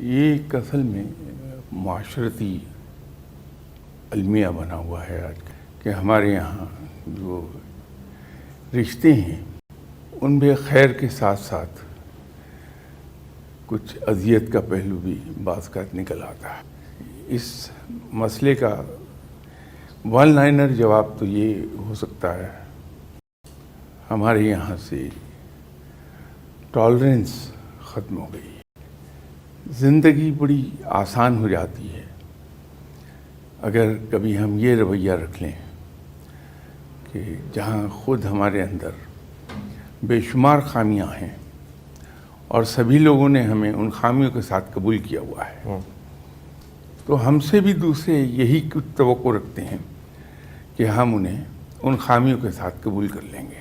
یہ ایک اصل میں معاشرتی المیہ بنا ہوا ہے آج کہ ہمارے یہاں جو رشتے ہیں ان میں خیر کے ساتھ ساتھ کچھ اذیت کا پہلو بھی بعض کا نکل آتا ہے. اس مسئلے کا ون لائنر جواب تو یہ ہو سکتا ہے ہمارے یہاں سے ٹالرنس ختم ہو گئی. زندگی بڑی آسان ہو جاتی ہے اگر کبھی ہم یہ رویہ رکھ لیں کہ جہاں خود ہمارے اندر بے شمار خامیاں ہیں اور سبھی لوگوں نے ہمیں ان خامیوں کے ساتھ قبول کیا ہوا ہے، تو ہم سے بھی دوسرے یہی کچھ توقع رکھتے ہیں کہ ہم انہیں ان خامیوں کے ساتھ قبول کر لیں گے.